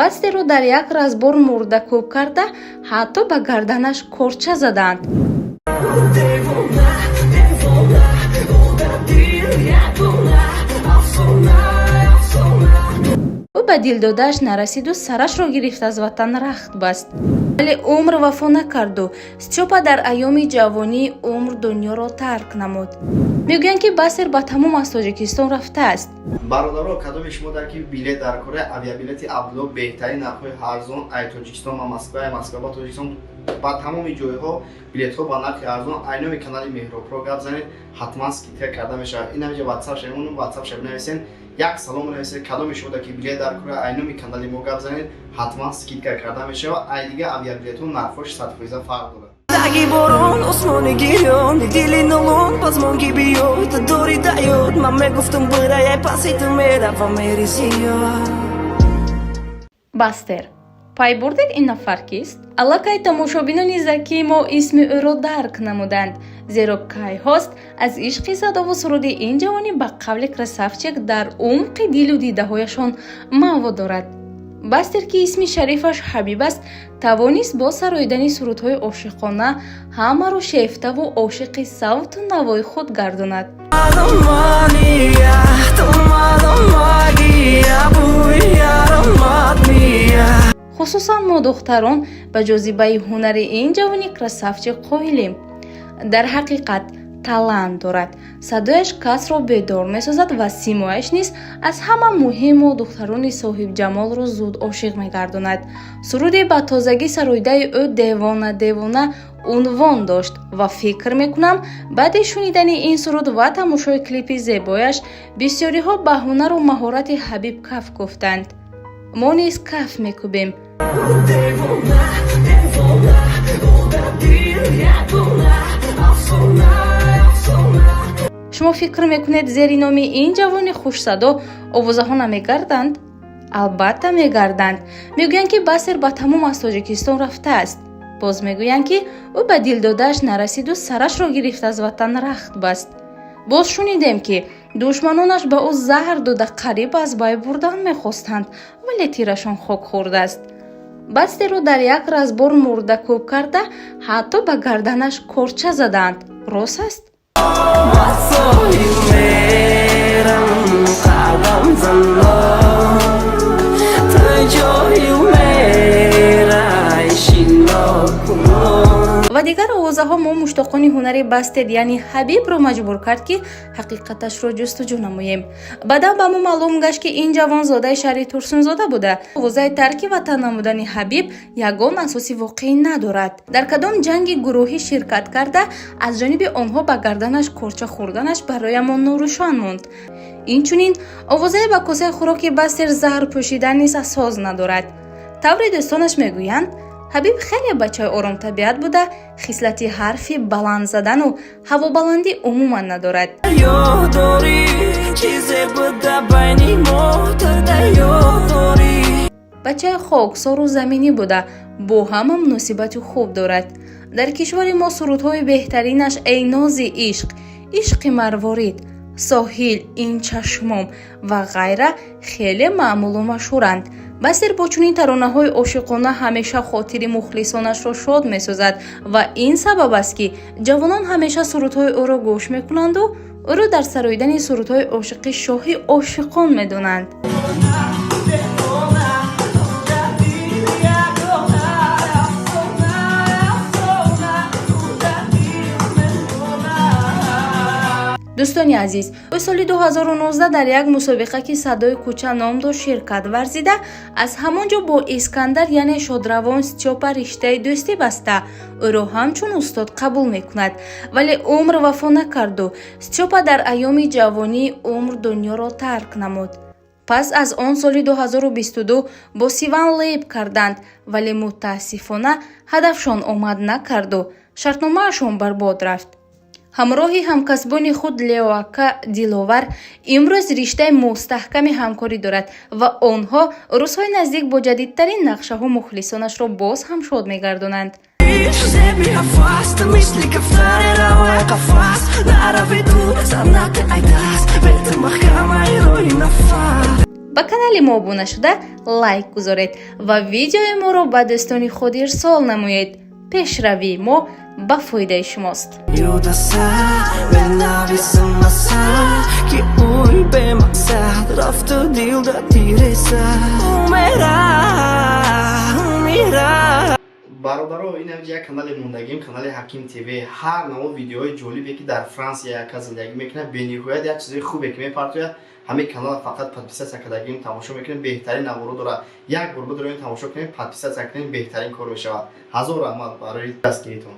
бастеро дар як разбор мурда кӯб карда, ҳатто ба гарданаш корча заданд. ӯ ба дилдодааш нарасиду сарашро гирифт аз ватан рахт баст. вале умр вафо накарду. Стёпа дар айёми ҷавонӣ умр дунёро тарк намуд. мегӯянд ки Бастер ба тамом аз Тоҷикистон рафтааст. бародаро, кадоми шумо дар ки билет дар кора авиабилети Абдулло беҳтарин нархҳои арзон ай Тоҷикистон ба Москва, Москва ба Тоҷикистон ба тамоми ҷойҳо билетҳо ба нархи арзон айноми канали Меҳробро гап занед, ҳатман скидка карда мешавад. ин ҳамиҷа WhatsApp шавон WhatsApp шав нависен, як салом нависен, кадоми шумо дар ки билет дар кора айноми канали мо гап занед, ҳатман скидка карда мешавад. ай дига авиабилетҳо нархҳош 100% фарқ дорад. Таги борон осмони гирён дили нулон базмонги биёд дори даёд ман мегуфтам бирая паси ту мерава меризиё. Бастер пай бурдед ин нафар кист? Аллакай тамошобинони закии мо исми ӯро дарк намуданд, зеро кайҳост аз ишқи садову суруди ин ҷавонӣ ба қавли красавчик дар умқи дилу дидаҳояшон маъво дорад. Бастер ки исми шарифаш Ҳабиб аст, тавонист бо сароидани сурудҳои ошиқона ҳамаро шефтаву ошиқи савту навои худ гардонад. хусусан мо духтарон ба ҷозибаи ҳунари ин ҷавони красавчик қоилем. дар ҳақиқат талант дорад. Садояш касро бедор месозад ва симояш низ аз ҳама муҳиму духтарони соҳибҷамолро зуд ошиқ мегардонад. суруде ба тозагӣ сароидаи ӯ девона девона унвон дошт ва фикр мекунам баъди шунидани ин суруд ва тамошои клипи зебояш бисёриҳо ба ҳунару маҳорати Ҳабиб каф куфтанд. мо низ каф мекӯбем. шумо фикр мекунед зери номи ин ҷавони хушсадо овозаҳо намегарданд? албатта мегарданд. мегӯянд ки Бастер ба тамом аз Тоҷикистон рафтааст. боз мегӯянд ки ӯ ба дилдодааш нарасиду сарашро гирифт аз ватан рахт баст. боз шунидем ки душманонаш ба ӯ заҳр дода қариб аз бай бурдан мехостанд, вале тирашон хок хӯрдааст. Бастеро дар як разбор мурда кӯб карда, ҳатто ба гарданаш корча заданд. рост аст? ва дигар овозаҳо мо муштоқони ҳунари Бастер яъни Ҳабибро маҷбур кард ки ҳақиқаташро ҷустуҷӯ намоем. баъдан ба мо маълум гашт ки ин ҷавон зодаи шаҳри Турсунзода буда. овозаи тарки ватан намудани Ҳабиб ягон асоси воқеӣ надорад. дар кадом ҷанги гурӯҳӣ ширкат карда аз ҷониби онҳо ба гарданаш корча хӯрданаш бароямон норӯшон монд. инчунин овозаи ба косаи хӯроки Бастер заҳр пӯшидан низ асос надорад. таври дӯстонаш мегӯянд Ҳабиб хеле бачаи оромтабиат буда, хислати ҳарфи баланд задану ҳавобаландӣ умуман надорад. бачаи хоксору заминӣ буда, бо ҳама муносибати хуб дорад. дар кишвари мо сурудҳои беҳтаринаш эй нози ишқ, ишқи марворид, соҳил, ин чашмом ва ғайра хеле маъмулу машҳуранд. Бастер бо чунин таронаҳои ошиқона ҳамеша хотири мухлисонашро шод месозад ва ин сабаб аст ки ҷавонон ҳамеша сурудҳои ӯро гӯш мекунанду ӯро дар сароидани сурудҳои ошиқи шоҳи ошиқон медонанд. дӯстони азиз, ӯ соли 2019 дар як мусобиқа ки садои кӯча ном дошт ширкат варзида, аз ҳамон ҷо бо Искандар яъне шодравон Стёпа риштаи дӯстӣ баста, ӯро ҳамчун устод қабул мекунад. вале умр вафо накарду. Стёпа дар айёми ҷавонӣ умр дунёро тарк намуд. пас аз он соли 2022 бо Сиван лейб карданд, вале мутаассифона ҳадафшон омад накарду. шартномаашон барбод рафт. ҳамроҳи ҳамкасбони худ Леоака Диловар имрӯз риштаи мустаҳками ҳамкорӣ дорад ва онҳо рӯзҳои наздик бо ҷадидтарин нақшаҳо мухлисонашро боз ҳам шод мегардонанд. ба канали мо обуна шуда лайк гузоред ва видеои моро ба дӯстони худ ирсол намоед. пешравии мо ба фоидаи шумост. Yudasa ve navisamasa ki uy be maksad raftu dilda tiresa umera. бародаро ин як канали мондагим, канали Ҳаким ТВ. ҳар намо видеоҳои ҷолибе ки дар Франсия яка зиндагӣ мекунад, бениҳоят як чизои хубе ки мепартояд, ҳамин канал фақат подписатсия кардагим тамошо мекунед, беҳтарин наворо дорад. Як бор бидроин тамошо кунед, подписатсия кунед, беҳтарин кор мешавад. ҳазор раҳмат барои дастгиритон.